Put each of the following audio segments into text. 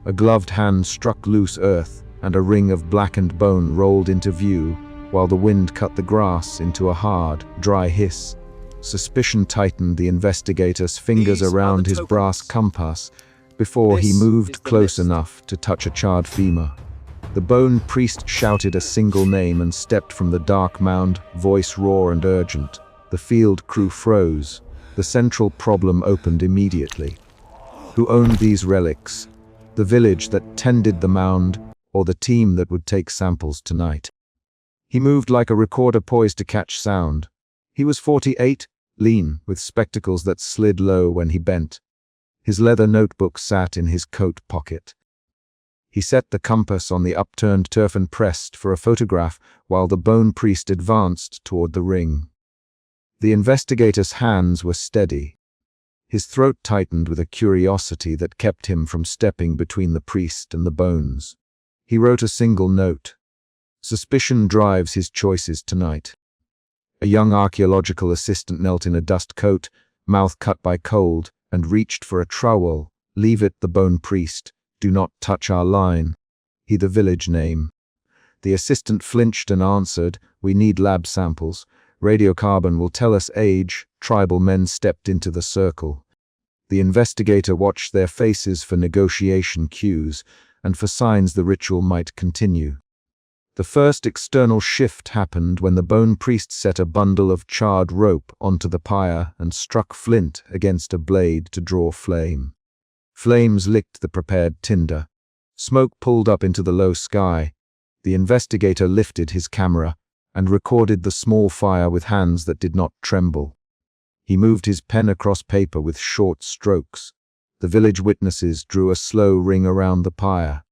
A gloved hand struck loose earth, and a ring of blackened bone rolled into view, while the wind cut the grass into a hard, dry hiss. Suspicion tightened the investigator's fingers around his brass compass before he moved close enough to touch a charred femur. The bone priest shouted a single name and stepped from the dark mound, voice raw and urgent. The field crew froze. The central problem opened immediately. Who owned these relics? The village that tended the mound, or the team that would take samples tonight? He moved like a recorder poised to catch sound. He was 48, lean, with spectacles that slid low when he bent. His leather notebook sat in his coat pocket. He set the compass on the upturned turf and pressed for a photograph while the bone priest advanced toward the ring. The investigator's hands were steady. His throat tightened with a curiosity that kept him from stepping between the priest and the bones. He wrote a single note. Suspicion drives his choices tonight. A young archaeological assistant knelt in a dust coat, mouth cut by cold, and reached for a trowel. "Leave it, the bone priest. Do not touch our line." He the village name. The assistant flinched and answered, "We need lab samples. Radiocarbon will tell us age." Tribal men stepped into the circle. The investigator watched their faces for negotiation cues and for signs the ritual might continue. The first external shift happened when the bone priest set a bundle of charred rope onto the pyre and struck flint against a blade to draw flame. Flames licked the prepared tinder. Smoke pulled up into the low sky. The investigator lifted his camera and recorded the small fire with hands that did not tremble. He moved his pen across paper with short strokes. The village witnesses drew a slow ring around the pyre.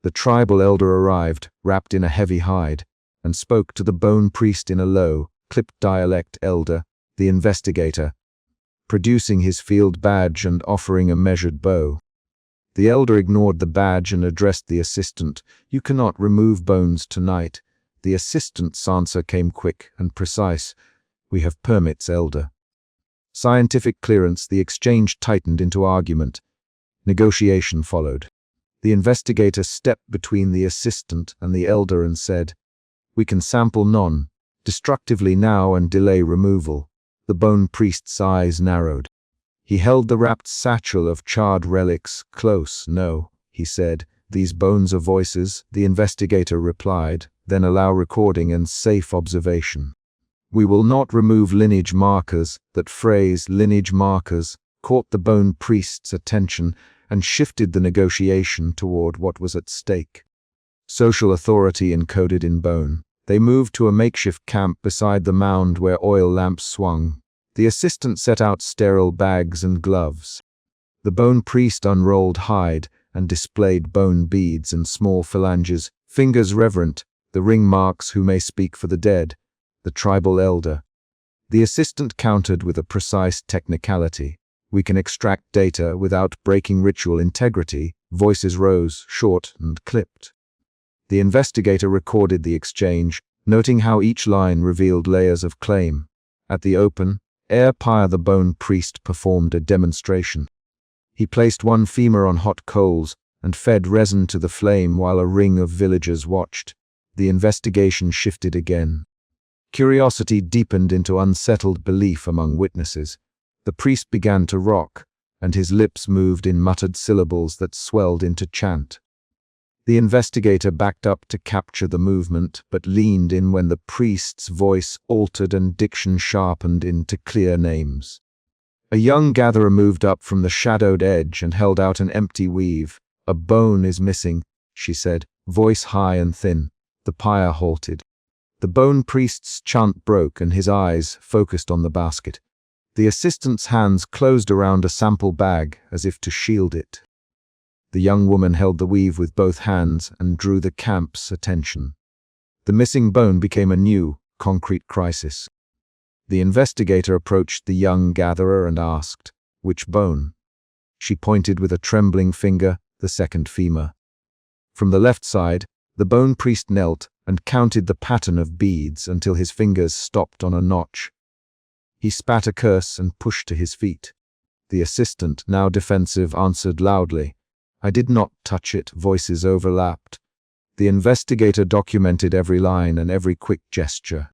The tribal elder arrived, wrapped in a heavy hide, and spoke to the bone priest in a low, clipped dialect. "Elder," the investigator, producing his field badge and offering a measured bow. The elder ignored the badge and addressed the assistant. "You cannot remove bones tonight." The assistant's answer came quick and precise. "We have permits, elder." Scientific clearance. The exchange tightened into argument. Negotiation followed. The investigator stepped between the assistant and the elder and said, "We can sample non-destructively now and delay removal." The bone priest's eyes narrowed. He held the wrapped satchel of charred relics close. "No," he said, "these bones are voices," the investigator replied, "then allow recording and safe observation. We will not remove lineage markers." That phrase, lineage markers, caught the bone priest's attention and shifted the negotiation toward what was at stake. Social authority encoded in bone. They moved to a makeshift camp beside the mound where oil lamps swung. The assistant set out sterile bags and gloves. The bone priest unrolled hide and displayed bone beads and small phalanges, fingers reverent, the ring marks who may speak for the dead, the tribal elder. The assistant countered with a precise technicality. "We can extract data without breaking ritual integrity." Voices rose, short and clipped. The investigator recorded the exchange, noting how each line revealed layers of claim. At the open air pyre, the bone priest performed a demonstration. He placed one femur on hot coals and fed resin to the flame while a ring of villagers watched. The investigation shifted again. Curiosity deepened into unsettled belief among witnesses. The priest began to rock, and his lips moved in muttered syllables that swelled into chant. The investigator backed up to capture the movement, but leaned in when the priest's voice altered and diction sharpened into clear names. A young gatherer moved up from the shadowed edge and held out an empty weave. "A bone is missing," she said, voice high and thin. The pyre halted. The bone priest's chant broke and his eyes focused on the basket. The assistant's hands closed around a sample bag as if to shield it. The young woman held the weave with both hands and drew the camp's attention. The missing bone became a new, concrete crisis. The investigator approached the young gatherer and asked, "Which bone?" She pointed with a trembling finger, the second femur. From the left side, the bone priest knelt and counted the pattern of beads until his fingers stopped on a notch. He spat a curse and pushed to his feet. The assistant, now defensive, answered loudly, I did not touch it, voices overlapped. The investigator documented every line and every quick gesture.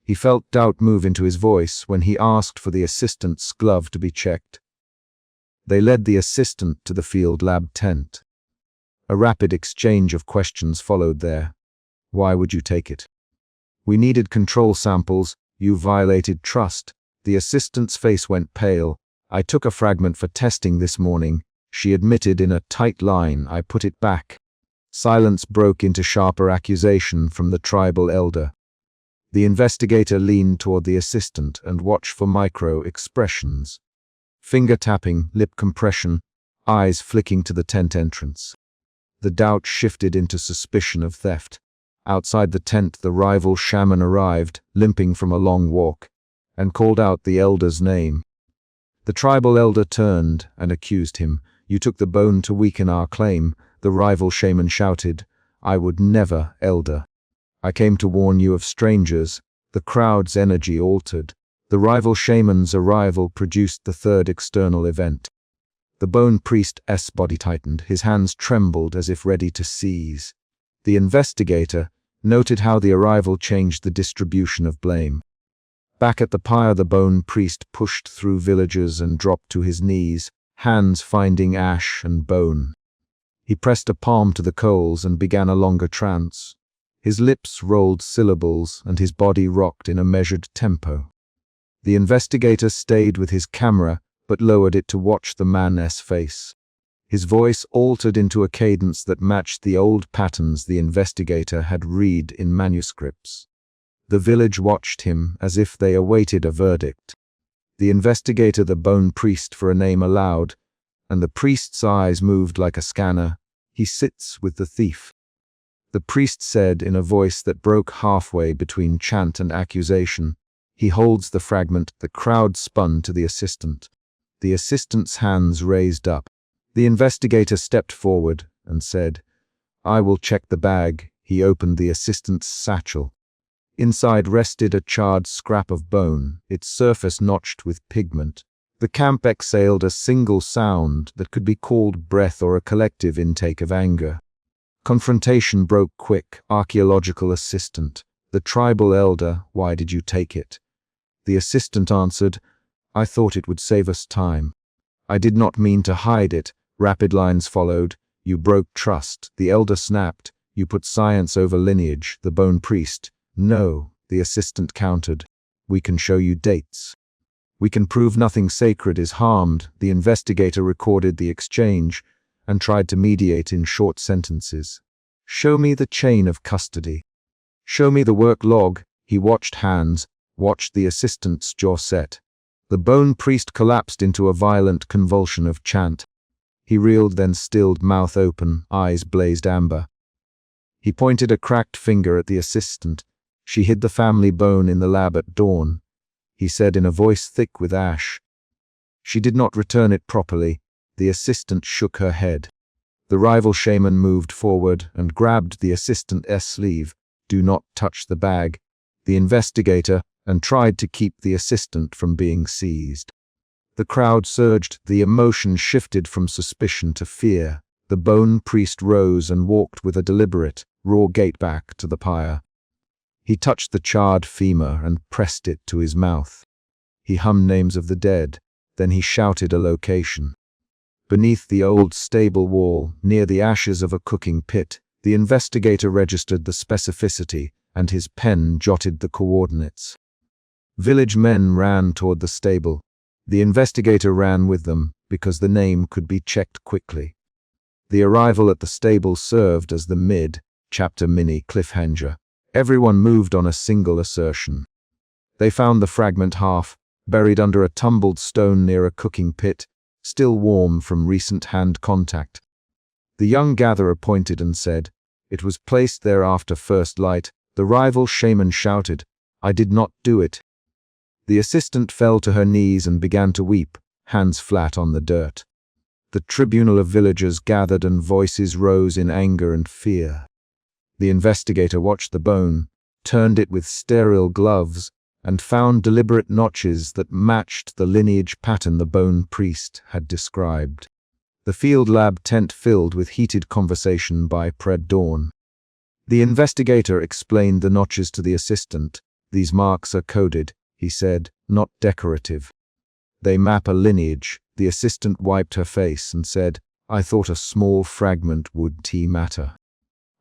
He felt doubt move into his voice when he asked for the assistant's glove to be checked. They led the assistant to the field lab tent. A rapid exchange of questions followed there. Why would you take it? We needed control samples. You violated trust. The assistant's face went pale. I took a fragment for testing this morning. She admitted in a tight line. I put it back. Silence broke into sharper accusation from the tribal elder. The investigator leaned toward the assistant and watched for micro-expressions. Finger tapping, lip compression, eyes flicking to the tent entrance. The doubt shifted into suspicion of theft. Outside the tent, the rival shaman arrived, limping from a long walk, and called out the elder's name. The tribal elder turned and accused him. You took the bone to weaken our claim. The rival shaman shouted, I would never, elder. I came to warn you of strangers. The crowd's energy altered. The rival shaman's arrival produced the third external event. The bone priest's body tightened. His hands trembled as if ready to seize. The investigator noted how the arrival changed the distribution of blame. Back at the pyre, the bone priest pushed through villagers and dropped to his knees, hands finding ash and bone. He pressed a palm to the coals and began a longer trance. His lips rolled syllables and his body rocked in a measured tempo. The investigator stayed with his camera but lowered it to watch the man's face. His voice altered into a cadence that matched the old patterns the investigator had read in manuscripts. The village watched him as if they awaited a verdict. The investigator, the bone priest, for a name aloud, and the priest's eyes moved like a scanner. He sits with the thief. The priest said in a voice that broke halfway between chant and accusation. He holds the fragment. The crowd spun to the assistant. The assistant's hands raised up. The investigator stepped forward and said, I will check the bag. He opened the assistant's satchel. Inside rested a charred scrap of bone, its surface notched with pigment. The camp exhaled a single sound that could be called breath or a collective intake of anger. Confrontation broke quick. Archaeological assistant. The tribal elder, why did you take it? The assistant answered, I thought it would save us time. I did not mean to hide it. Rapid lines followed. You broke trust. The elder snapped. You put science over lineage. The bone priest. No, the assistant countered. We can show you dates. We can prove nothing sacred is harmed. The investigator recorded the exchange and tried to mediate in short sentences. Show me the chain of custody. Show me the work log. He watched hands, watched the assistant's jaw set. The bone priest collapsed into a violent convulsion of chant. He reeled, then stilled, mouth open, eyes blazed amber. He pointed a cracked finger at the assistant. She hid the family bone in the lab at dawn. He said in a voice thick with ash. She did not return it properly. The assistant shook her head. The rival shaman moved forward and grabbed the assistant's sleeve. Do not touch the bag. The investigator, and tried to keep the assistant from being seized. The crowd surged. The emotion shifted from suspicion to fear. The bone priest rose and walked with a deliberate, raw gait back to the pyre. He touched the charred femur and pressed it to his mouth. He hummed names of the dead. Then he shouted a location. Beneath the old stable wall, near the ashes of a cooking pit, the investigator registered the specificity, and his pen jotted the coordinates. Village men ran toward the stable. The investigator ran with them, because the name could be checked quickly. The arrival at the stable served as the mid-chapter mini cliffhanger. Everyone moved on a single assertion. They found the fragment half, buried under a tumbled stone near a cooking pit, still warm from recent hand contact. The young gatherer pointed and said, It was placed there after first light. The rival shaman shouted, I did not do it. The assistant fell to her knees and began to weep, hands flat on the dirt. The tribunal of villagers gathered and voices rose in anger and fear. The investigator watched the bone, turned it with sterile gloves, and found deliberate notches that matched the lineage pattern the bone priest had described. The field lab tent filled with heated conversation by pre-dawn. The investigator explained the notches to the assistant. "These marks are coded," he said, "not decorative. They map a lineage." The assistant wiped her face and said, "I thought a small fragment would matter."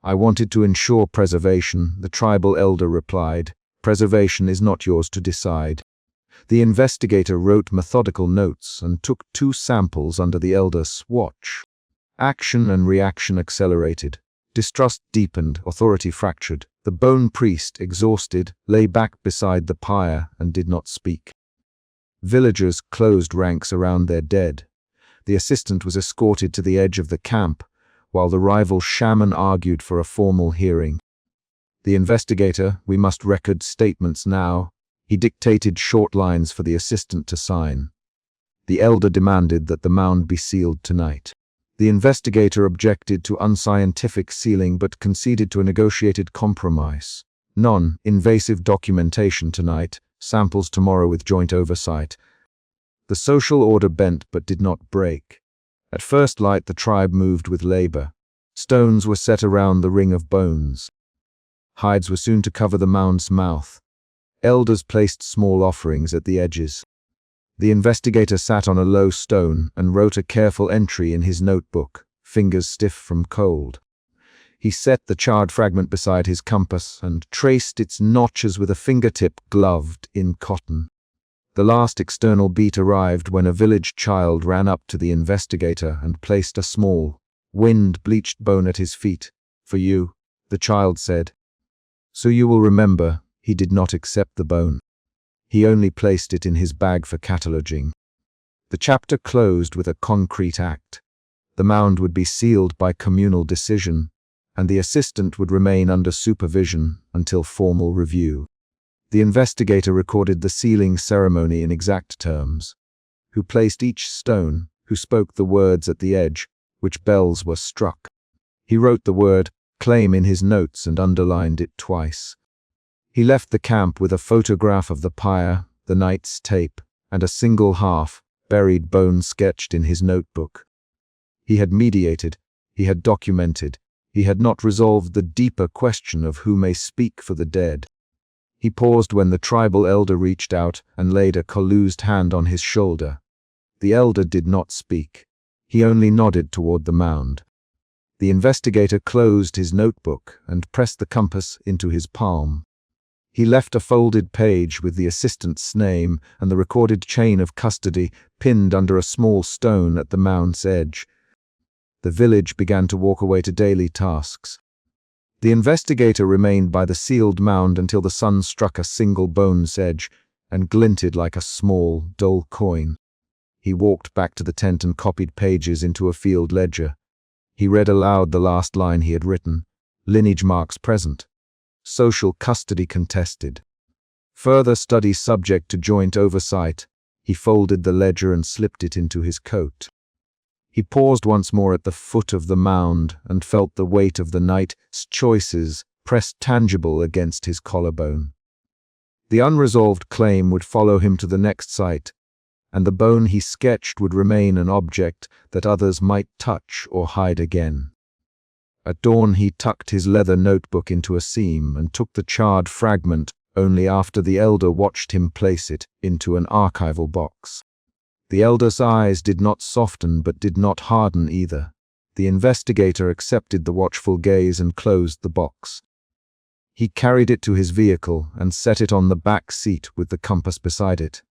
"I wanted to ensure preservation," the tribal elder replied. "Preservation is not yours to decide." The investigator wrote methodical notes and took 2 samples under the elder's watch. Action and reaction accelerated. Distrust deepened, authority fractured. The bone priest, exhausted, lay back beside the pyre and did not speak. Villagers closed ranks around their dead. The assistant was escorted to the edge of the camp, while the rival shaman argued for a formal hearing. The investigator, "We must record statements now." He dictated short lines for the assistant to sign. The elder demanded that the mound be sealed tonight. The investigator objected to unscientific sealing but conceded to a negotiated compromise. Non-invasive documentation tonight, samples tomorrow with joint oversight. The social order bent but did not break. At first light the tribe moved with labor. Stones were set around the ring of bones. Hides were soon to cover the mound's mouth. Elders placed small offerings at the edges. The investigator sat on a low stone and wrote a careful entry in his notebook, fingers stiff from cold. He set the charred fragment beside his compass and traced its notches with a fingertip gloved in cotton. The last external beat arrived when a village child ran up to the investigator and placed a small, wind-bleached bone at his feet. "For you," the child said. "So you will remember." He did not accept the bone. He only placed it in his bag for cataloging. The chapter closed with a concrete act. The mound would be sealed by communal decision, and the assistant would remain under supervision until formal review. The investigator recorded the sealing ceremony in exact terms. Who placed each stone, who spoke the words at the edge, which bells were struck. He wrote the word "claim" in his notes and underlined it twice. He left the camp with a photograph of the pyre, the night's tape, and a single half-buried bone sketched in his notebook. He had mediated, he had documented, he had not resolved the deeper question of who may speak for the dead. He paused when the tribal elder reached out and laid a calloused hand on his shoulder. The elder did not speak. He only nodded toward the mound. The investigator closed his notebook and pressed the compass into his palm. He left a folded page with the assistant's name and the recorded chain of custody pinned under a small stone at the mound's edge. The village began to walk away to daily tasks. The investigator remained by the sealed mound until the sun struck a single bone's edge and glinted like a small, dull coin. He walked back to the tent and copied pages into a field ledger. He read aloud the last line he had written. "Lineage marks present. Social custody contested. Further study subject to joint oversight." He folded the ledger and slipped it into his coat. He paused once more at the foot of the mound and felt the weight of the night's choices pressed tangible against his collarbone. The unresolved claim would follow him to the next site, and the bone he sketched would remain an object that others might touch or hide again. At dawn he tucked his leather notebook into a seam and took the charred fragment only after the elder watched him place it into an archival box. The elder's eyes did not soften but did not harden either. The investigator accepted the watchful gaze and closed the box. He carried it to his vehicle and set it on the back seat with the compass beside it.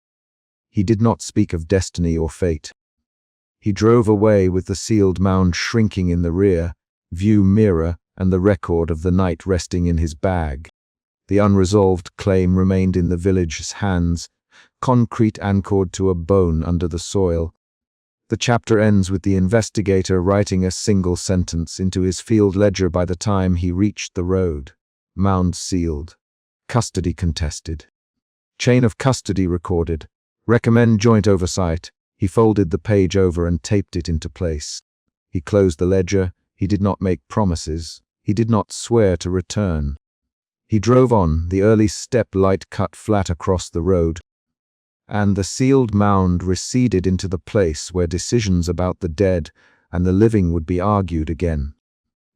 He did not speak of destiny or fate. He drove away with the sealed mound shrinking in the rear view mirror and the record of the night resting in his bag. The unresolved claim remained in the village's hands, concrete anchored to a bone under the soil. The chapter ends with the investigator writing a single sentence into his field ledger by the time he reached the road. Mound sealed. Custody contested. Chain of custody recorded. Recommend joint oversight. He folded the page over and taped it into place. He closed the ledger. He did not make promises. He did not swear to return. He drove on, the early steppe light cut flat across the road, and the sealed mound receded into the place where decisions about the dead and the living would be argued again.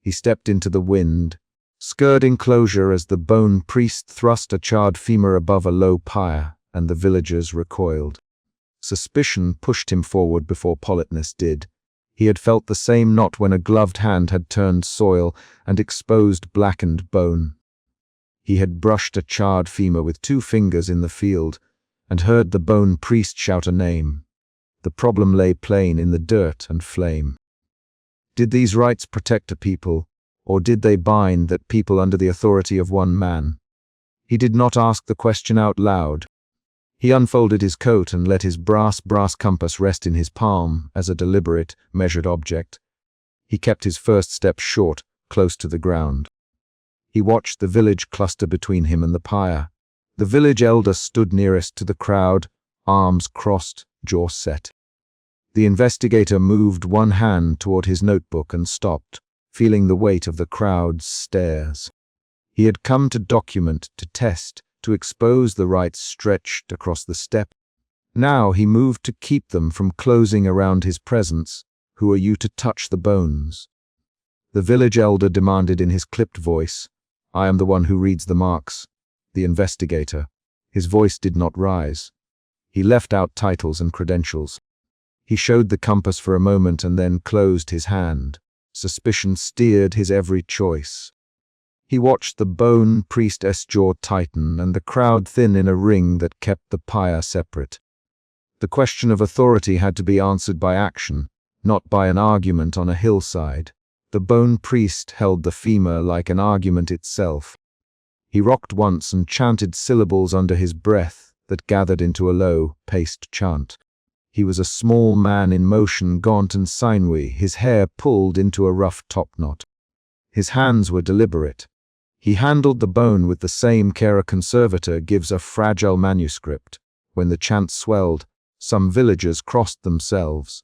He stepped into the wind, skirting enclosure as the bone priest thrust a charred femur above a low pyre, and the villagers recoiled. Suspicion pushed him forward before politeness did. He had felt the same knot when a gloved hand had turned soil and exposed blackened bone. He had brushed a charred femur with 2 fingers in the field, and heard the bone priest shout a name. The problem lay plain in the dirt and flame. Did these rites protect a people, or did they bind that people under the authority of one man? He did not ask the question out loud. He unfolded his coat and let his brass compass rest in his palm as a deliberate, measured object. He kept his first step short, close to the ground. He watched the village cluster between him and the pyre. The village elder stood nearest to the crowd, arms crossed, jaw set. The investigator moved one hand toward his notebook and stopped, feeling the weight of the crowd's stares. He had come to document, to test, to expose the rites stretched across the steppe. Now he moved to keep them from closing around his presence. Who are you to touch the bones? The village elder demanded in his clipped voice. I am the one who reads the marks. The investigator. His voice did not rise. He left out titles and credentials. He showed the compass for a moment and then closed his hand. Suspicion steered his every choice. He watched the bone priest's jaw tighten and the crowd thin in a ring that kept the pyre separate. The question of authority had to be answered by action, not by an argument on a hillside. The bone priest held the femur like an argument itself. He rocked once and chanted syllables under his breath that gathered into a low, paced chant. He was a small man in motion, gaunt and sinewy, his hair pulled into a rough topknot. His hands were deliberate. He handled the bone with the same care a conservator gives a fragile manuscript. When the chant swelled, some villagers crossed themselves.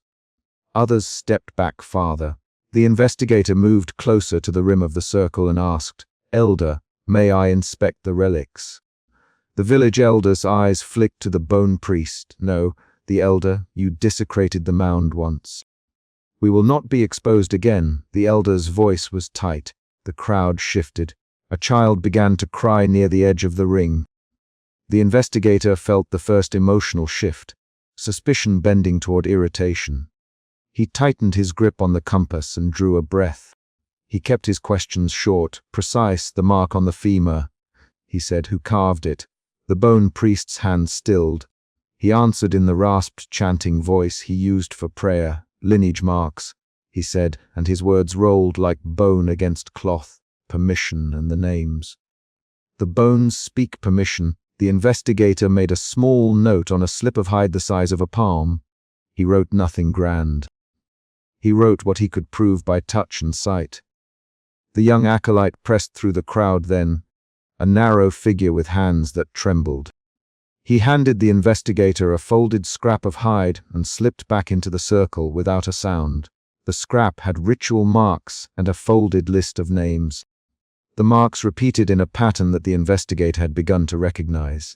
Others stepped back farther. The investigator moved closer to the rim of the circle and asked, Elder, may I inspect the relics? The village elder's eyes flicked to the bone priest. No, the elder, you desecrated the mound once. We will not be exposed again. The elder's voice was tight. The crowd shifted. A child began to cry near the edge of the ring. The investigator felt the first emotional shift, suspicion bending toward irritation. He tightened his grip on the compass and drew a breath. He kept his questions short, precise. The mark on the femur, he said. Who carved it? The bone priest's hand stilled. He answered in the rasped, chanting voice he used for prayer. Lineage marks, he said, and his words rolled like bone against cloth. Permission and the names. The bones speak permission. The investigator made a small note on a slip of hide the size of a palm. He wrote nothing grand. He wrote what he could prove by touch and sight. The young acolyte pressed through the crowd then, a narrow figure with hands that trembled. He handed the investigator a folded scrap of hide and slipped back into the circle without a sound. The scrap had ritual marks and a folded list of names. The marks repeated in a pattern that the investigator had begun to recognize.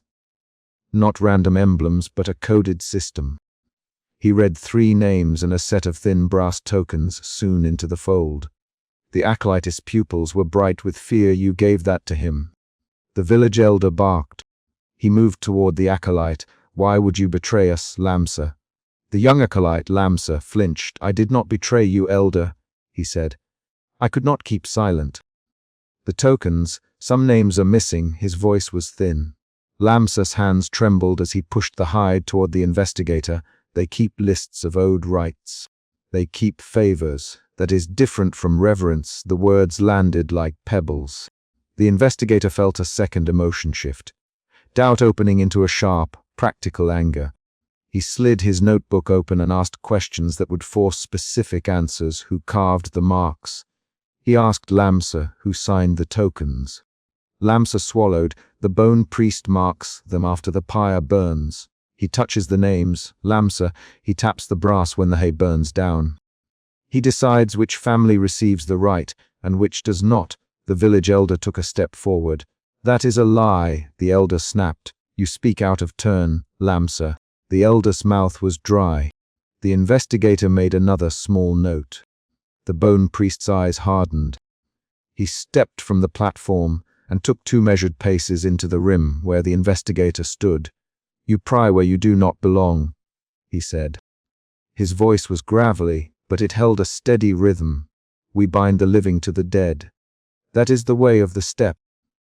Not random emblems, but a coded system. He read 3 names and a set of thin brass tokens sewn into the fold. The acolyte's pupils were bright with fear. You gave that to him. The village elder barked. He moved toward the acolyte. Why would you betray us, Lamsa? The young acolyte, Lamsa, flinched. I did not betray you, elder, he said. I could not keep silent. The tokens, some names are missing. His voice was thin. Lamsa's hands trembled as he pushed the hide toward the investigator. They keep lists of owed rites. They keep favors. That is different from reverence. The words landed like pebbles. The investigator felt a second emotion shift. Doubt opening into a sharp, practical anger. He slid his notebook open and asked questions that would force specific answers. Who carved the marks? He asked Lamsa, who signed the tokens. Lamsa swallowed. The bone priest marks them after the pyre burns. He touches the names. Lamsa, he taps the brass when the hay burns down. He decides which family receives the right and which does not. The village elder took a step forward. That is a lie, the elder snapped. You speak out of turn, Lamsa. The elder's mouth was dry. The investigator made another small note. The bone priest's eyes hardened. He stepped from the platform and took 2 measured paces into the rim where the investigator stood. "You pry where you do not belong," he said. His voice was gravelly, but it held a steady rhythm. "We bind the living to the dead. That is the way of the steppe.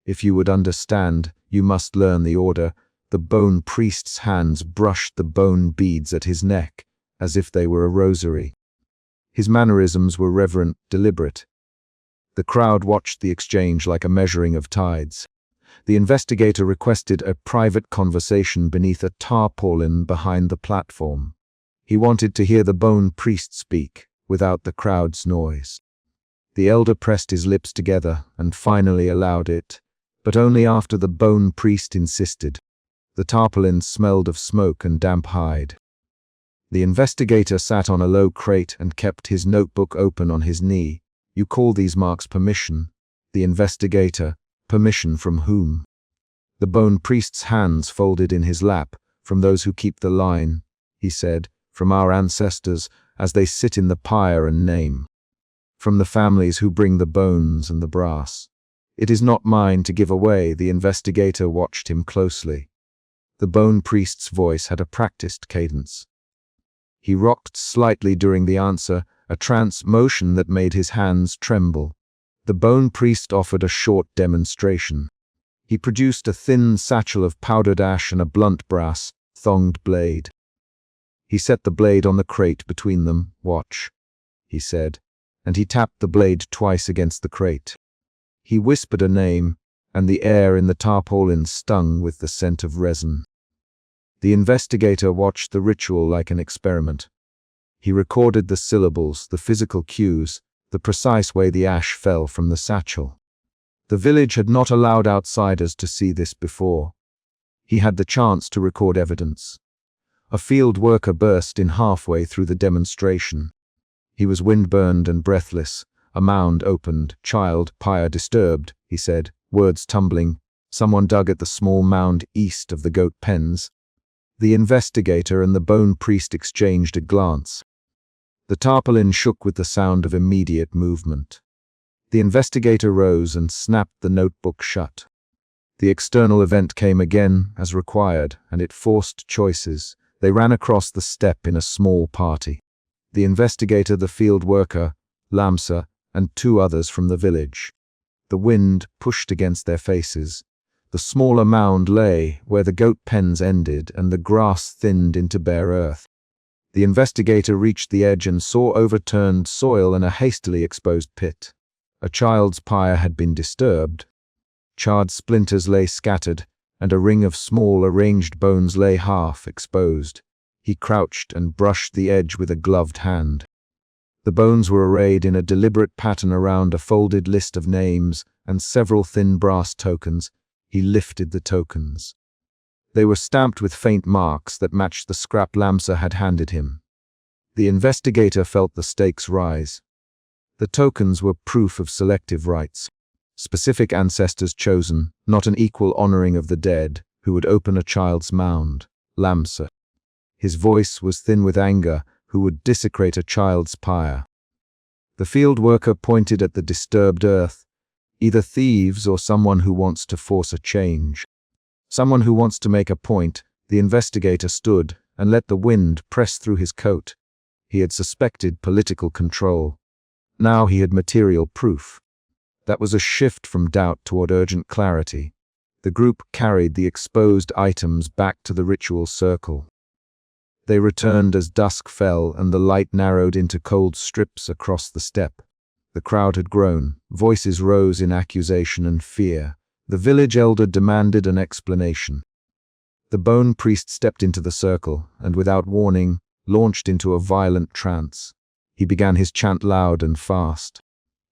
If you would understand, you must learn the order." The bone priest's hands brushed the bone beads at his neck, as if they were a rosary. His mannerisms were reverent, deliberate. The crowd watched the exchange like a measuring of tides. The investigator requested a private conversation beneath a tarpaulin behind the platform. He wanted to hear the bone priest speak, without the crowd's noise. The elder pressed his lips together and finally allowed it, but only after the bone priest insisted. The tarpaulin smelled of smoke and damp hide. The investigator sat on a low crate and kept his notebook open on his knee. "You call these marks permission?" The investigator. "Permission from whom?" The bone priest's hands folded in his lap. "From those who keep the line," he said. "From our ancestors, as they sit in the pyre and name. From the families who bring the bones and the brass. It is not mine to give away." The investigator watched him closely. The bone priest's voice had a practiced cadence. He rocked slightly during the answer, a trance motion that made his hands tremble. The bone priest offered a short demonstration. He produced a thin satchel of powdered ash and a blunt brass, thonged blade. He set the blade on the crate between them. "Watch," he said, and he tapped the blade twice against the crate. He whispered a name, and the air in the tarpaulin stung with the scent of resin. The investigator watched the ritual like an experiment. He recorded the syllables, the physical cues, the precise way the ash fell from the satchel. The village had not allowed outsiders to see this before. He had the chance to record evidence. A field worker burst in halfway through the demonstration. He was windburned and breathless. A mound opened. "Child, pyre disturbed," he said, words tumbling. Someone dug at the small mound east of the goat pens. The investigator and the bone priest exchanged a glance. The tarpaulin shook with the sound of immediate movement. The investigator rose and snapped the notebook shut. The external event came again, as required, and it forced choices. They ran across the steppe in a small party. The investigator, the field worker, Lamsa, and 2 others from the village. The wind pushed against their faces. The smaller mound lay where the goat pens ended, and the grass thinned into bare earth. The investigator reached the edge and saw overturned soil and a hastily exposed pit. A child's pyre had been disturbed. Charred splinters lay scattered, and a ring of small arranged bones lay half exposed. He crouched and brushed the edge with a gloved hand. The bones were arrayed in a deliberate pattern around a folded list of names and several thin brass tokens. He lifted the tokens. They were stamped with faint marks that matched the scrap Lamsa had handed him. The investigator felt the stakes rise. The tokens were proof of selective rites. Specific ancestors chosen, not an equal honoring of the dead, who would open a child's mound. Lamsa. His voice was thin with anger, who would desecrate a child's pyre. The field worker pointed at the disturbed earth. Either thieves or someone who wants to force a change. Someone who wants to make a point. The investigator stood and let the wind press through his coat. He had suspected political control. Now he had material proof. That was a shift from doubt toward urgent clarity. The group carried the exposed items back to the ritual circle. They returned as dusk fell and the light narrowed into cold strips across the steppe. The crowd had grown. Voices rose in accusation and fear. The village elder demanded an explanation. The bone priest stepped into the circle and, without warning, launched into a violent trance. He began his chant loud and fast.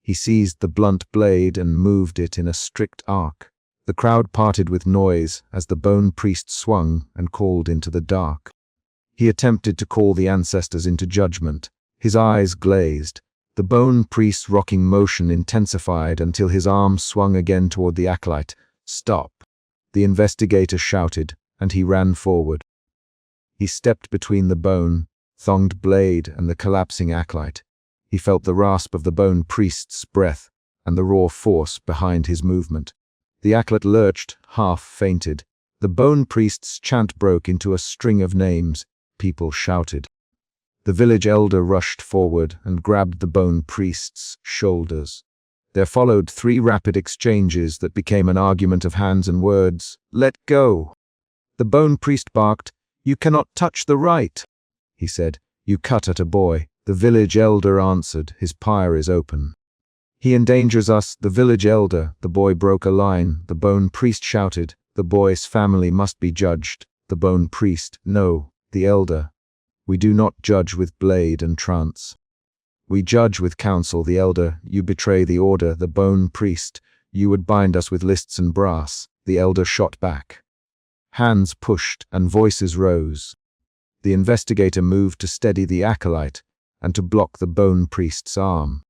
He seized the blunt blade and moved it in a strict arc. The crowd parted with noise as the bone priest swung and called into the dark. He attempted to call the ancestors into judgment. His eyes glazed. The bone priest's rocking motion intensified until his arm swung again toward the acolyte. "Stop!" The investigator shouted, and he ran forward. He stepped between the bone, thonged blade and the collapsing acolyte. He felt the rasp of the bone priest's breath and the raw force behind his movement. The acolyte lurched, half fainted. The bone priest's chant broke into a string of names. People shouted. The village elder rushed forward and grabbed the bone priest's shoulders. There followed 3 rapid exchanges that became an argument of hands and words. "Let go!" The bone priest barked. "You cannot touch the rite," he said. "You cut at a boy." The village elder answered, "His pyre is open." "He endangers us." The village elder. The boy broke a line. The bone priest shouted, "The boy's family must be judged." The bone priest. "No." The elder. "We do not judge with blade and trance. We judge with counsel." The elder. "You betray the order." The bone priest. "You would bind us with lists and brass." The elder shot back. Hands pushed and voices rose. The investigator moved to steady the acolyte and to block the bone priest's arm.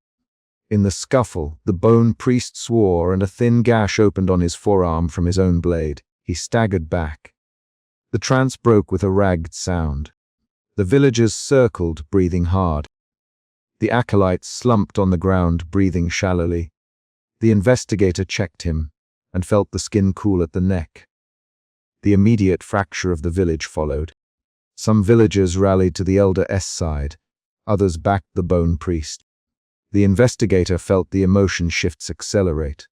In the scuffle, the bone priest swore and a thin gash opened on his forearm from his own blade. He staggered back. The trance broke with a ragged sound. The villagers circled, breathing hard. The acolyte slumped on the ground, breathing shallowly. The investigator checked him and felt the skin cool at the neck. The immediate fracture of the village followed. Some villagers rallied to the elder's side. Others backed the bone priest. The investigator felt the emotion shifts accelerate.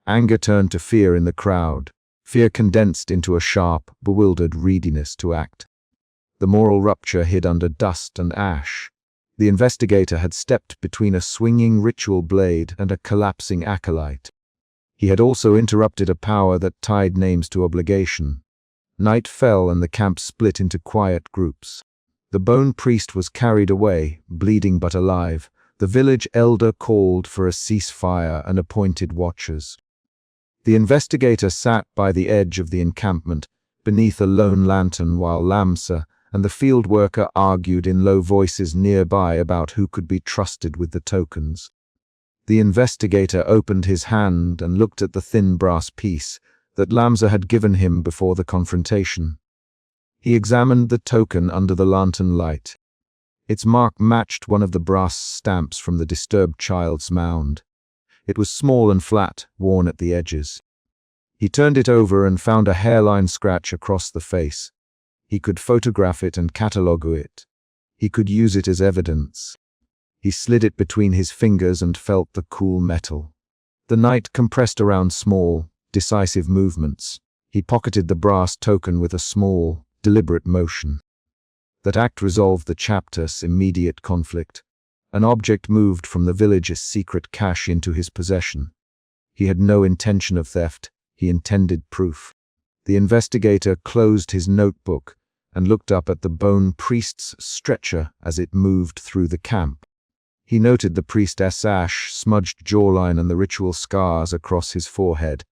Anger turned to fear in the crowd. Fear condensed into a sharp, bewildered readiness to act. The moral rupture hid under dust and ash. The investigator had stepped between a swinging ritual blade and a collapsing acolyte. He had also interrupted a power that tied names to obligation. Night fell and the camp split into quiet groups. The bone priest was carried away, bleeding but alive. The village elder called for a ceasefire and appointed watchers. The investigator sat by the edge of the encampment, beneath a lone lantern, while Lamsa and the field worker argued in low voices nearby about who could be trusted with the tokens. The investigator opened his hand and looked at the thin brass piece that Lamsa had given him before the confrontation. He examined the token under the lantern light. Its mark matched one of the brass stamps from the disturbed child's mound. It was small and flat, worn at the edges. He turned it over and found a hairline scratch across the face. He could photograph it and catalogue it. He could use it as evidence. He slid it between his fingers and felt the cool metal. The night compressed around small, decisive movements. He pocketed the brass token with a small, deliberate motion. That act resolved the chapter's immediate conflict. An object moved from the village's secret cache into his possession. He had no intention of theft. He intended proof. The investigator closed his notebook and looked up at the bone priest's stretcher as it moved through the camp. He noted the priest's ash-smudged jawline and the ritual scars across his forehead.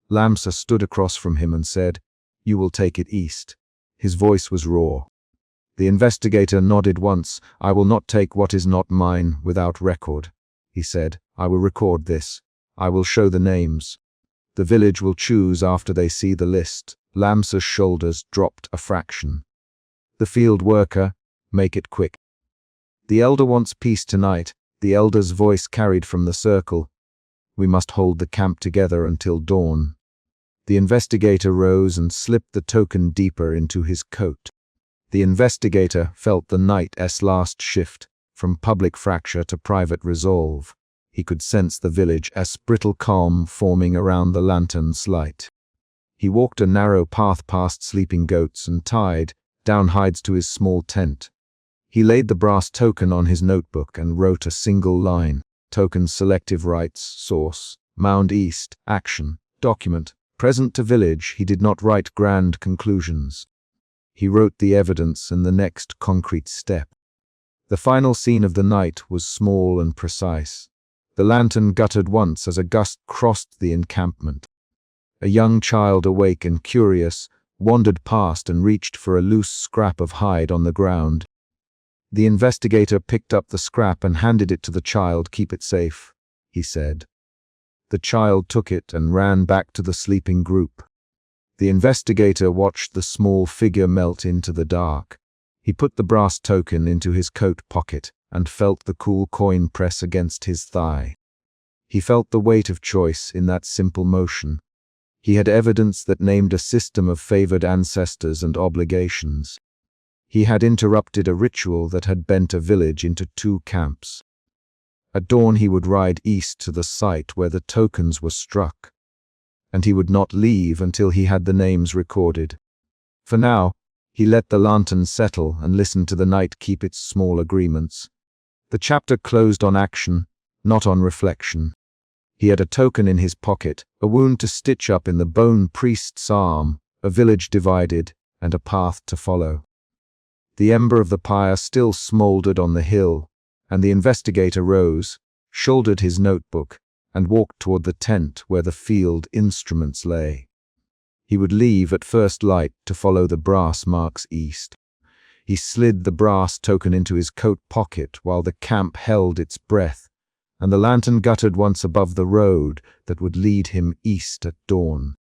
Lamsa stood across from him and said, "You will take it east." His voice was raw. The investigator nodded once. "I will not take what is not mine without record," he said. "I will record this. I will show the names. The village will choose after they see the list." Lamsa's shoulders dropped a fraction. The field worker, "Make it quick." "The elder wants peace tonight." The elder's voice carried from the circle. "We must hold the camp together until dawn." The investigator rose and slipped the token deeper into his coat. The investigator felt the night's last shift, from public fracture to private resolve. He could sense the village's brittle calm forming around the lantern's light. He walked a narrow path past sleeping goats and tied down hides to his small tent. He laid the brass token on his notebook and wrote a single line. Token selective rites, source, Mound East, action, document, present to village. He did not write grand conclusions. He wrote the evidence and the next concrete step. The final scene of the night was small and precise. The lantern guttered once as a gust crossed the encampment. A young child, awake and curious, wandered past and reached for a loose scrap of hide on the ground. The investigator picked up the scrap and handed it to the child. "Keep it safe," he said. The child took it and ran back to the sleeping group. The investigator watched the small figure melt into the dark. He put the brass token into his coat pocket and felt the cool coin press against his thigh. He felt the weight of choice in that simple motion. He had evidence that named a system of favored ancestors and obligations. He had interrupted a ritual that had bent a village into two camps. At dawn he would ride east to the site where the tokens were struck, and he would not leave until he had the names recorded. For now, he let the lantern settle and listened to the night keep its small agreements. The chapter closed on action, not on reflection. He had a token in his pocket, a wound to stitch up in the bone priest's arm, a village divided, and a path to follow. The ember of the pyre still smoldered on the hill, and the investigator rose, shouldered his notebook, and walked toward the tent where the field instruments lay. He would leave at first light to follow the brass marks east. He slid the brass token into his coat pocket while the camp held its breath, and the lantern guttered once above the road that would lead him east at dawn.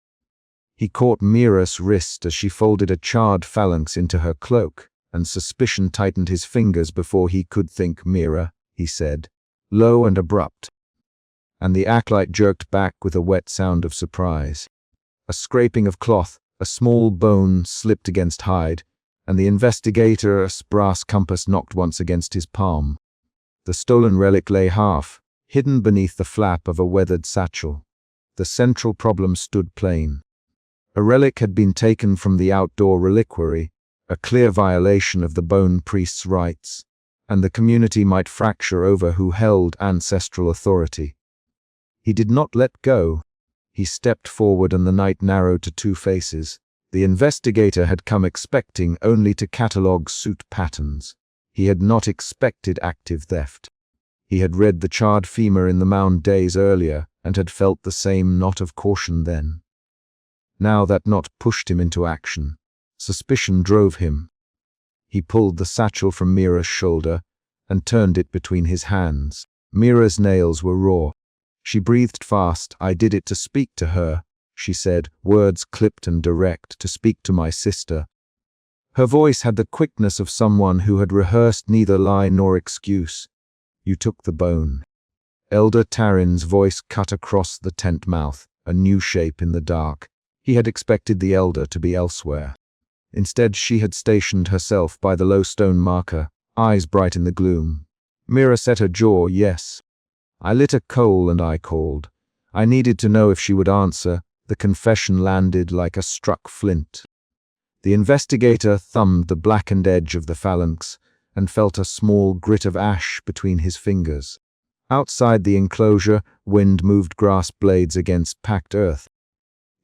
He caught Mira's wrist as she folded a charred phalanx into her cloak, and suspicion tightened his fingers before he could think. "Mira," he said, low and abrupt. And the acolyte jerked back with a wet sound of surprise. A scraping of cloth, a small bone slipped against hide, and the investigator's brass compass knocked once against his palm. The stolen relic lay half, hidden beneath the flap of a weathered satchel. The central problem stood plain. A relic had been taken from the outdoor reliquary, a clear violation of the bone priest's rites, and the community might fracture over who held ancestral authority. He did not let go. He stepped forward and the night narrowed to two faces. The investigator had come expecting only to catalogue suit patterns. He had not expected active theft. He had read the charred femur in the mound days earlier and had felt the same knot of caution then. Now that knot pushed him into action. Suspicion drove him. He pulled the satchel from Mira's shoulder and turned it between his hands. Mira's nails were raw. She breathed fast. "I did it to speak to her," she said, words clipped and direct, "to speak to my sister." Her voice had the quickness of someone who had rehearsed neither lie nor excuse. "You took the bone." Elder Tarin's voice cut across the tent mouth, a new shape in the dark. He had expected the elder to be elsewhere. Instead, she had stationed herself by the low stone marker, eyes bright in the gloom. Mira set her jaw. "Yes. I lit a coal and I called. I needed to know if she would answer." The confession landed like a struck flint. The investigator thumbed the blackened edge of the phalanx and felt a small grit of ash between his fingers. Outside the enclosure, wind moved grass blades against packed earth.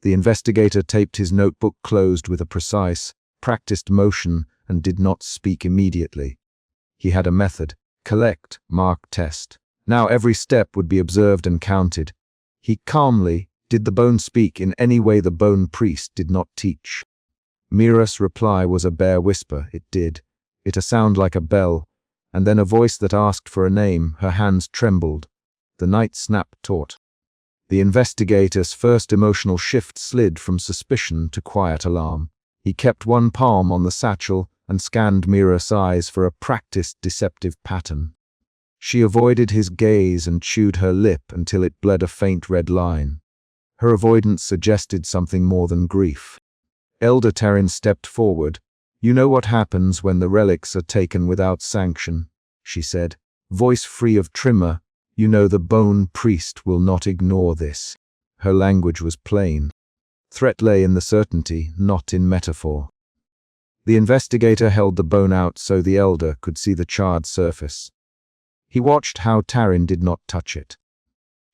The investigator taped his notebook closed with a precise, practiced motion and did not speak immediately. He had a method: collect, mark, test. Now every step would be observed and counted. He calmly, did the bone speak in any way the bone priest did not teach? Mira's reply was a bare whisper. It did. It a sound like a bell, and then a voice that asked for a name. Her hands trembled. The night snapped taut. The investigator's first emotional shift slid from suspicion to quiet alarm. He kept one palm on the satchel and scanned Mira's eyes for a practiced deceptive pattern. She avoided his gaze and chewed her lip until it bled a faint red line. Her avoidance suggested something more than grief. Elder Tarin stepped forward. "You know what happens when the relics are taken without sanction," she said, voice free of tremor. "You know the bone priest will not ignore this." Her language was plain. Threat lay in the certainty, not in metaphor. The investigator held the bone out so the elder could see the charred surface. He watched how Tarin did not touch it.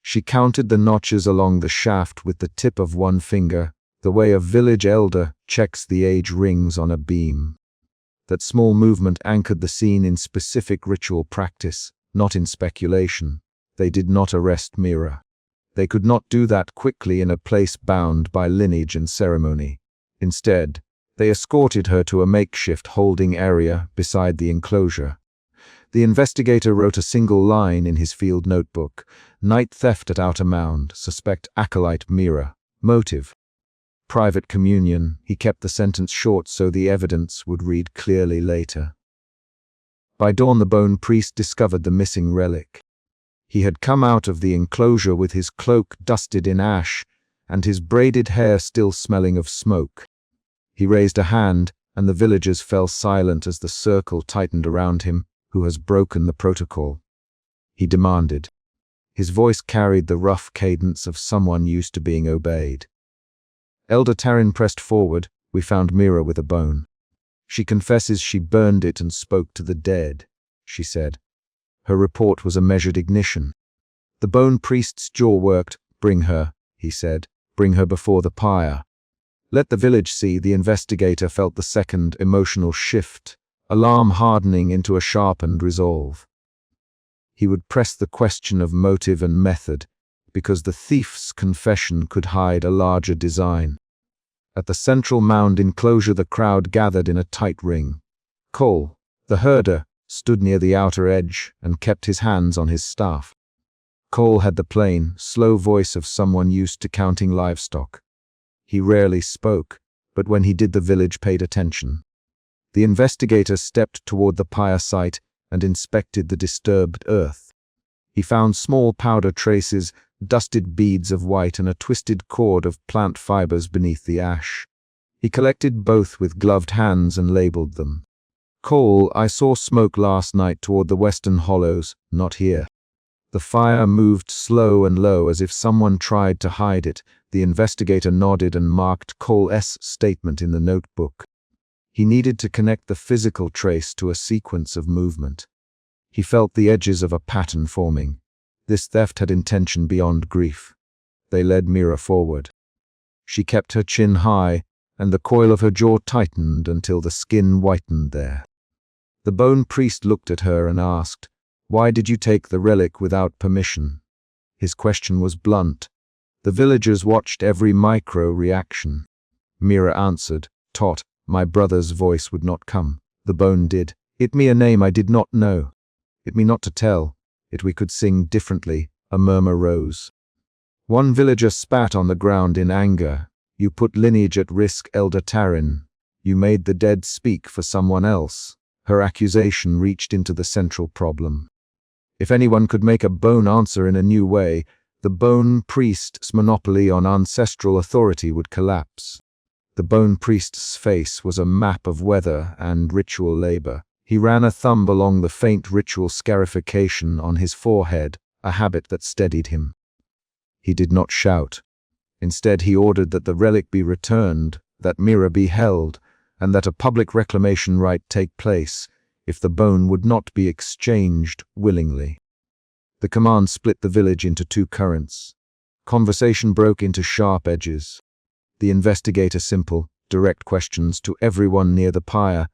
She counted the notches along the shaft with the tip of one finger, the way a village elder checks the age rings on a beam. That small movement anchored the scene in specific ritual practice, not in speculation. They did not arrest Mira. They could not do that quickly in a place bound by lineage and ceremony. Instead, they escorted her to a makeshift holding area beside the enclosure. The investigator wrote a single line in his field notebook: "Night theft at Outer Mound, suspect acolyte Mira. Motive: private communion." He kept the sentence short so the evidence would read clearly later. By dawn, the bone priest discovered the missing relic. He had come out of the enclosure with his cloak dusted in ash and his braided hair still smelling of smoke. He raised a hand, and the villagers fell silent as the circle tightened around him. Who has broken the protocol? He demanded. His voice carried the rough cadence of someone used to being obeyed. Elder Tarin pressed forward. We found Mira with a bone. She confesses she burned it and spoke to the dead, she said. Her report was a measured ignition. The bone priest's jaw worked. Bring her, he said. Bring her before the pyre. Let the village see. The investigator felt the second emotional shift, alarm hardening into a sharpened resolve. He would press the question of motive and method, because the thief's confession could hide a larger design. At the central mound enclosure, the crowd gathered in a tight ring. Cole, the herder, stood near the outer edge and kept his hands on his staff. Cole had the plain, slow voice of someone used to counting livestock. He rarely spoke, but when he did, the village paid attention. The investigator stepped toward the pyre site and inspected the disturbed earth. He found small powder traces, dusted beads of white, and a twisted cord of plant fibers beneath the ash. He collected both with gloved hands and labeled them. Cole, I saw smoke last night toward the western hollows, not here. The fire moved slow and low as if someone tried to hide it. The investigator nodded and marked Cole's statement in the notebook. He needed to connect the physical trace to a sequence of movement. He felt the edges of a pattern forming. This theft had intention beyond grief. They led Mira forward. She kept her chin high, and the coil of her jaw tightened until the skin whitened there. The bone priest looked at her and asked, "Why did you take the relic without permission?" His question was blunt. The villagers watched every micro-reaction. Mira answered, "Tot, my brother's voice would not come. The bone did. It me a name I did not know. It me not to tell. It we could sing differently." A murmur rose. One villager spat on the ground in anger. "You put lineage at risk, Elder Tarin. You made the dead speak for someone else." Her accusation reached into the central problem. If anyone could make a bone answer in a new way, the bone priest's monopoly on ancestral authority would collapse. The bone priest's face was a map of weather and ritual labor. He ran a thumb along the faint ritual scarification on his forehead, a habit that steadied him. He did not shout. Instead, he ordered that the relic be returned, that Mira be held, and that a public reclamation rite take place if the bone would not be exchanged willingly. The command split the village into two currents. Conversation broke into sharp edges. The investigator simple, direct questions to everyone near the pyre.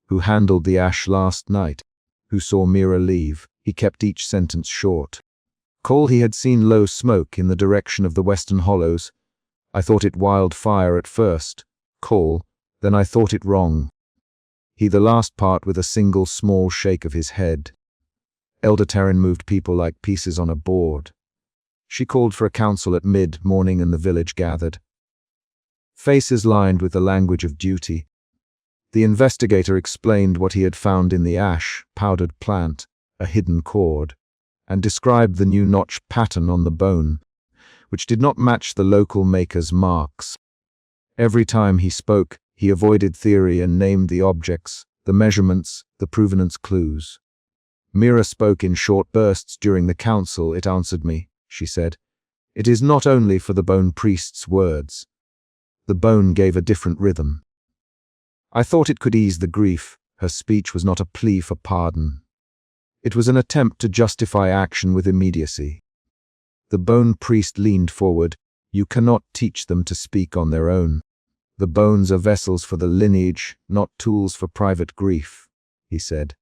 Who handled the ash last night? Who saw Mira leave? He kept each sentence short. Cole, he had seen low smoke in the direction of the western hollows. I thought it wildfire at first. Cole, then I thought it wrong. He the last part with a single small shake of his head. Elder Tarin moved people like pieces on a board. She called for a council at mid-morning and the village gathered. Faces lined with the language of duty. The investigator explained what he had found in the ash, powdered plant, a hidden cord, and described the new notch pattern on the bone, which did not match the local maker's marks. Every time he spoke, he avoided theory and named the objects, the measurements, the provenance clues. Mira spoke in short bursts during the council. "It answered me," she said. "It is not only for the bone priest's words." The bone gave a different rhythm. I thought it could ease the grief. Her speech was not a plea for pardon. It was an attempt to justify action with immediacy. The bone priest leaned forward. "You cannot teach them to speak on their own. The bones are vessels for the lineage, not tools for private grief," he said.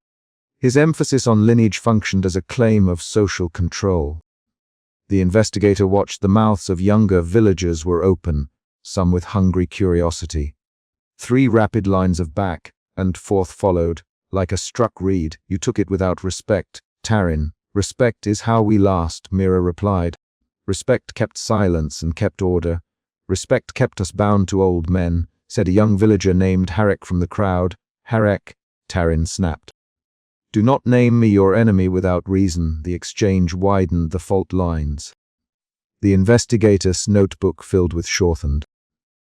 His emphasis on lineage functioned as a claim of social control. The investigator watched. The mouths of younger villagers were open, some with hungry curiosity. 3 rapid lines of back and forth followed, like a struck reed. "You took it without respect, Tarin." "Respect is how we last," Mira replied. "Respect kept silence and kept order. Respect kept us bound to old men," said a young villager named Harek from the crowd. "Harek," Tarin snapped. "Do not name me your enemy without reason." The exchange widened the fault lines. The investigator's notebook filled with shorthand.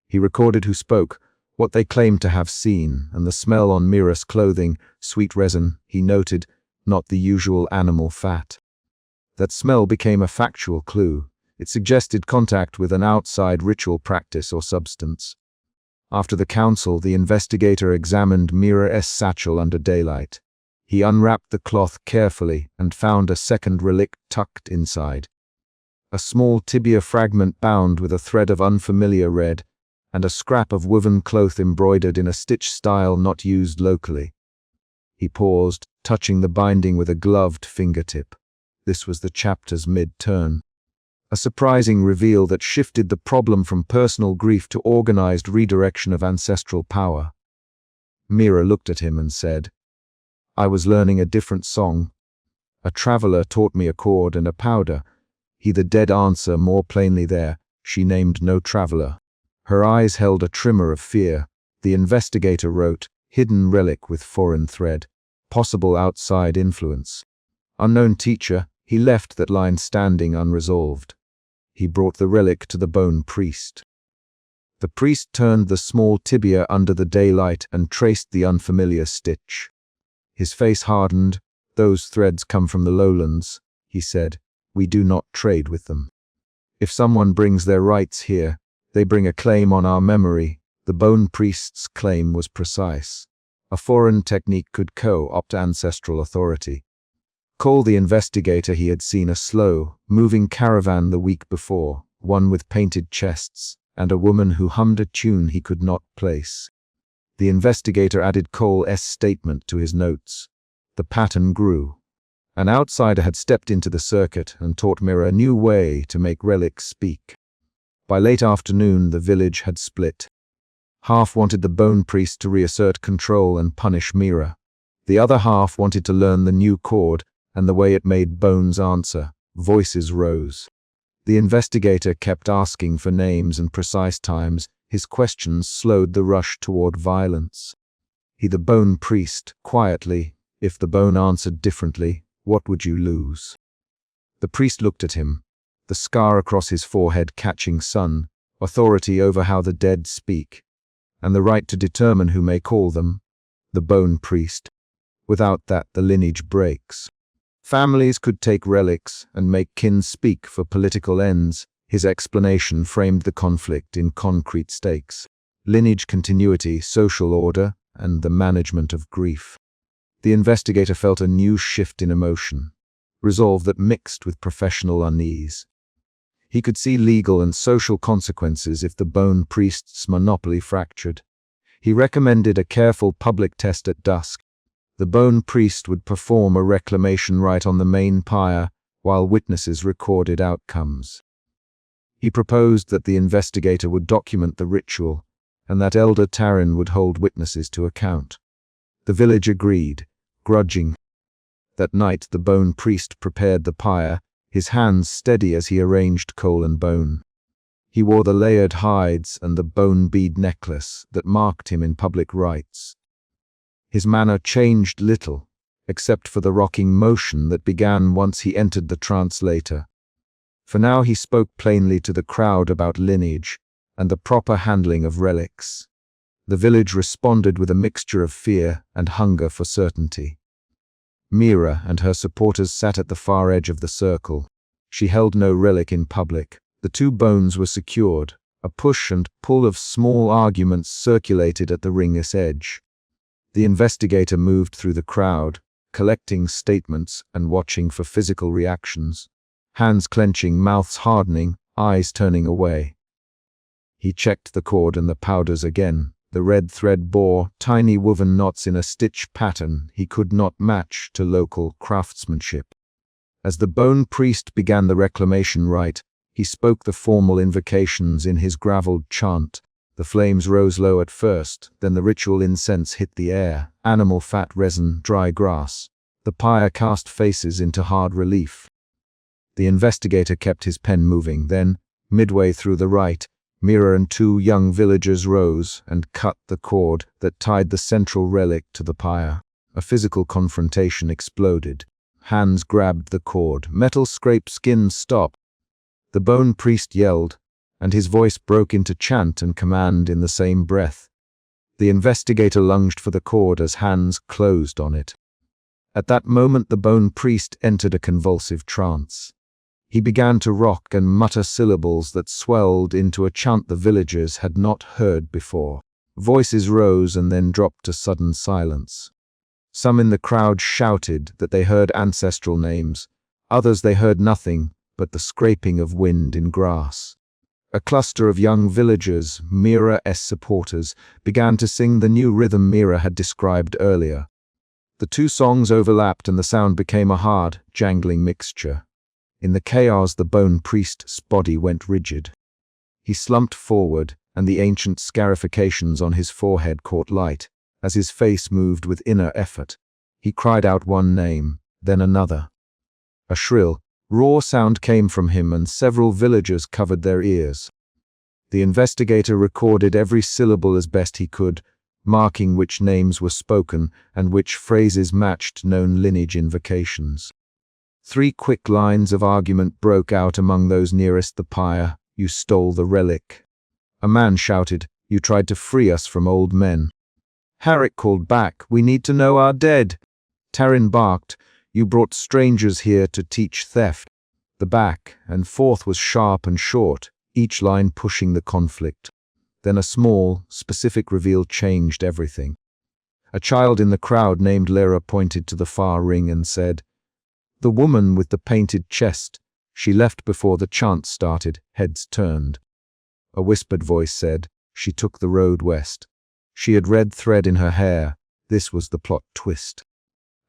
He recorded who spoke, what they claimed to have seen, and the smell on Mira's clothing, sweet resin, he noted, not the usual animal fat. That smell became a factual clue. It suggested contact with an outside ritual practice or substance. After the council, the investigator examined Mira's satchel under daylight. He unwrapped the cloth carefully and found a second relic tucked inside. A small tibia fragment bound with a thread of unfamiliar red, and a scrap of woven cloth embroidered in a stitch style not used locally. He paused, touching the binding with a gloved fingertip. This was the chapter's mid-turn. A surprising reveal that shifted the problem from personal grief to organized redirection of ancestral power. Mira looked at him and said, "I was learning a different song. A traveler taught me a chord and a powder." He the dead answer more plainly there. She named no traveler. Her eyes held a tremor of fear. The investigator wrote, "Hidden relic with foreign thread. Possible outside influence. Unknown teacher." He left that line standing unresolved. He brought the relic to the bone priest. The priest turned the small tibia under the daylight and traced the unfamiliar stitch. His face hardened. "Those threads come from the lowlands," he said. "We do not trade with them. If someone brings their rites here, they bring a claim on our memory." The bone priest's claim was precise. A foreign technique could co-opt ancestral authority. Cole the investigator, he had seen a slow, moving caravan the week before, one with painted chests, and a woman who hummed a tune he could not place. The investigator added Cole's statement to his notes. The pattern grew. An outsider had stepped into the circuit and taught Mira a new way to make relics speak. By late afternoon, the village had split. Half wanted the bone priest to reassert control and punish Mira. The other half wanted to learn the new chord and the way it made bones answer. Voices rose. The investigator kept asking for names and precise times. His questions slowed the rush toward violence. He the bone priest, quietly, "If the bone answered differently, what would you lose?" The priest looked at him, the scar across his forehead catching sun, authority over how the dead speak, and the right to determine who may call them. The bone priest. Without that, the lineage breaks. Families could take relics and make kin speak for political ends. His explanation framed the conflict in concrete stakes: lineage continuity, social order, and the management of grief. The investigator felt a new shift in emotion, resolve that mixed with professional unease. He could see legal and social consequences if the bone priest's monopoly fractured. He recommended a careful public test at dusk. The bone priest would perform a reclamation rite on the main pyre while witnesses recorded outcomes. He proposed that the investigator would document the ritual and that Elder Taryn would hold witnesses to account. The village agreed, grudging. That night the bone priest prepared the pyre, his hands steady as he arranged coal and bone. He wore the layered hides and the bone bead necklace that marked him in public rites. His manner changed little, except for the rocking motion that began once he entered the trance later. For now he spoke plainly to the crowd about lineage and the proper handling of relics. The village responded with a mixture of fear and hunger for certainty. Mira and her supporters sat at the far edge of the circle. She held no relic in public. The two bones were secured. A push and pull of small arguments circulated at the ring's edge. The investigator moved through the crowd, collecting statements and watching for physical reactions. Hands clenching, mouths hardening, eyes turning away. He checked the cord and the powders again. The red thread bore tiny woven knots in a stitch pattern he could not match to local craftsmanship. As the bone priest began the reclamation rite, he spoke the formal invocations in his gravelled chant. The flames rose low at first, then the ritual incense hit the air, animal fat, resin, dry grass. The pyre cast faces into hard relief. The investigator kept his pen moving. Then, midway through the rite, Mira and two young villagers rose and cut the cord that tied the central relic to the pyre. A physical confrontation exploded. Hands grabbed the cord. Metal scraped skin. Stop. The bone priest yelled, and his voice broke into chant and command in the same breath. The investigator lunged for the cord as hands closed on it. At that moment the bone priest entered a convulsive trance. He began to rock and mutter syllables that swelled into a chant the villagers had not heard before. Voices rose and then dropped to sudden silence. Some in the crowd shouted that they heard ancestral names. Others they heard nothing but the scraping of wind in grass. A cluster of young villagers, Mira's supporters, began to sing the new rhythm Mira had described earlier. The two songs overlapped and the sound became a hard, jangling mixture. In the chaos, the bone priest's body went rigid. He slumped forward, and the ancient scarifications on his forehead caught light. As his face moved with inner effort, he cried out one name, then another. A shrill, raw sound came from him, and several villagers covered their ears. The investigator recorded every syllable as best he could, marking which names were spoken and which phrases matched known lineage invocations. 3 quick lines of argument broke out among those nearest the pyre. You stole the relic. A man shouted, You tried to free us from old men. Harrick called back, We need to know our dead. Tarin barked, You brought strangers here to teach theft. The back and forth was sharp and short, each line pushing the conflict. Then a small, specific reveal changed everything. A child in the crowd named Lyra pointed to the far ring and said, The woman with the painted chest. She left before the chant started, heads turned. A whispered voice said, She took the road west. She had red thread in her hair. This was the plot twist.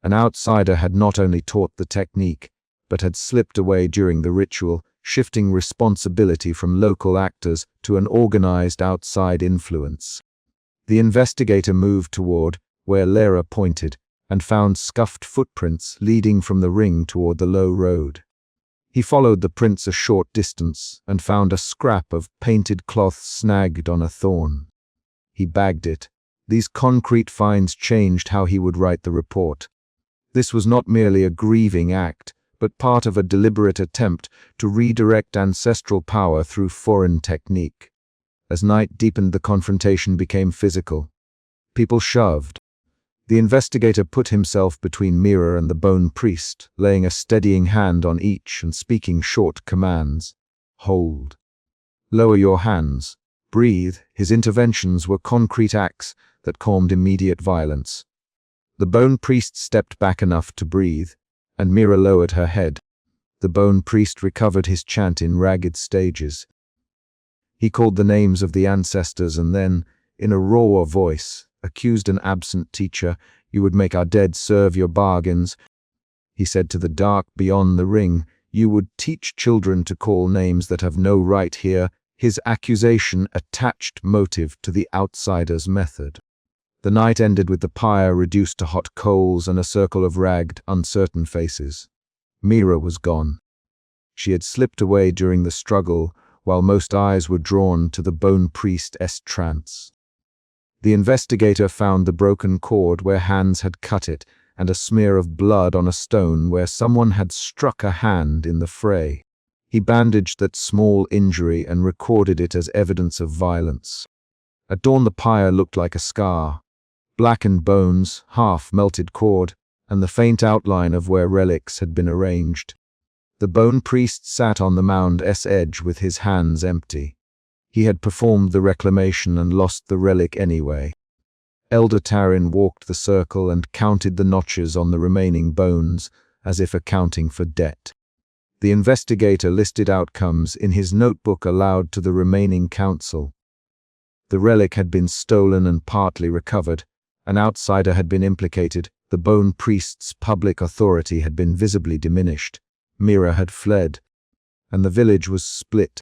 An outsider had not only taught the technique, but had slipped away during the ritual, shifting responsibility from local actors to an organized outside influence. The investigator moved toward where Lyra pointed and found scuffed footprints leading from the ring toward the low road. He followed the prints a short distance and found a scrap of painted cloth snagged on a thorn. He bagged it. These concrete finds changed how he would write the report. This was not merely a grieving act, but part of a deliberate attempt to redirect ancestral power through foreign technique. As night deepened, the confrontation became physical. People shoved. The investigator put himself between Mira and the bone priest, laying a steadying hand on each and speaking short commands. Hold. Lower your hands. Breathe. His interventions were concrete acts that calmed immediate violence. The bone priest stepped back enough to breathe, and Mira lowered her head. The bone priest recovered his chant in ragged stages. He called the names of the ancestors and then, in a rawer voice, accused an absent teacher. You would make our dead serve your bargains. He said to the dark beyond the ring, You would teach children to call names that have no right here. His accusation attached motive to the outsider's method. The night ended with the pyre reduced to hot coals and a circle of ragged, uncertain faces. Mira was gone. She had slipped away during the struggle, while most eyes were drawn to the bone priest's trance. The investigator found the broken cord where hands had cut it, and a smear of blood on a stone where someone had struck a hand in the fray. He bandaged that small injury and recorded it as evidence of violence. At dawn the pyre looked like a scar. Blackened bones, half-melted cord, and the faint outline of where relics had been arranged. The bone priest sat on the mound's edge with his hands empty. He had performed the reclamation and lost the relic anyway. Elder Tarin walked the circle and counted the notches on the remaining bones, as if accounting for debt. The investigator listed outcomes in his notebook aloud to the remaining council. The relic had been stolen and partly recovered. An outsider had been implicated. The bone priest's public authority had been visibly diminished. Mira had fled, and the village was split.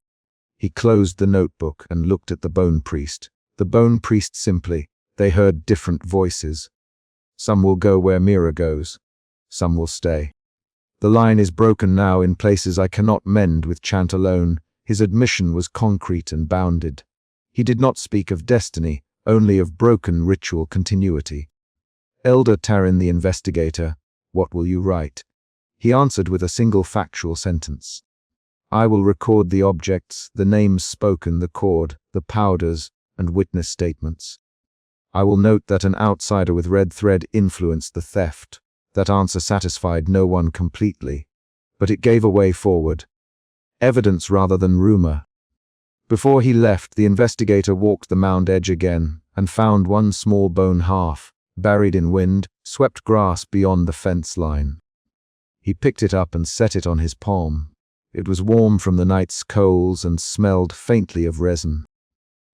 He closed the notebook and looked at the bone priest. The bone priest simply, they heard different voices. Some will go where Mira goes. Some will stay. The line is broken now in places I cannot mend with chant alone. His admission was concrete and bounded. He did not speak of destiny, only of broken ritual continuity. Elder Tarin the investigator, what will you write? He answered with a single factual sentence. I will record the objects, the names spoken, the cord, the powders, and witness statements. I will note that an outsider with red thread influenced the theft. That answer satisfied no one completely, but it gave a way forward. Evidence rather than rumor. Before he left, the investigator walked the mound edge again and found one small bone half, buried in wind, swept grass beyond the fence line. He picked it up and set it on his palm. It was warm from the night's coals and smelled faintly of resin.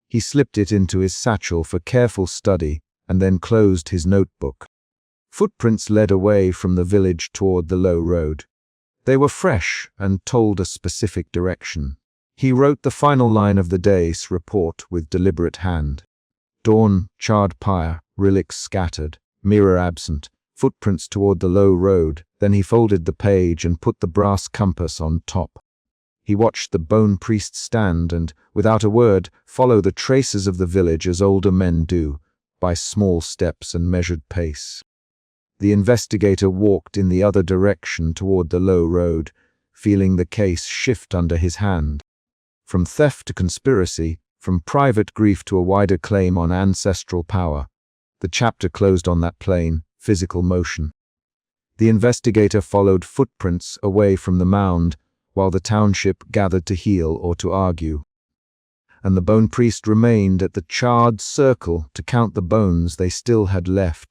He slipped it into his satchel for careful study and then closed his notebook. Footprints led away from the village toward the low road. They were fresh and told a specific direction. He wrote the final line of the day's report with deliberate hand. Dawn, charred pyre, relics scattered, mirror absent, footprints toward the low road. Then he folded the page and put the brass compass on top. He watched the bone priest stand and, without a word, follow the traces of the village as older men do, by small steps and measured pace. The investigator walked in the other direction toward the low road, feeling the case shift under his hand. From theft to conspiracy, from private grief to a wider claim on ancestral power. The chapter closed on that plain, physical motion. The investigator followed footprints away from the mound, while the township gathered to heal or to argue. And the bone priest remained at the charred circle to count the bones they still had left.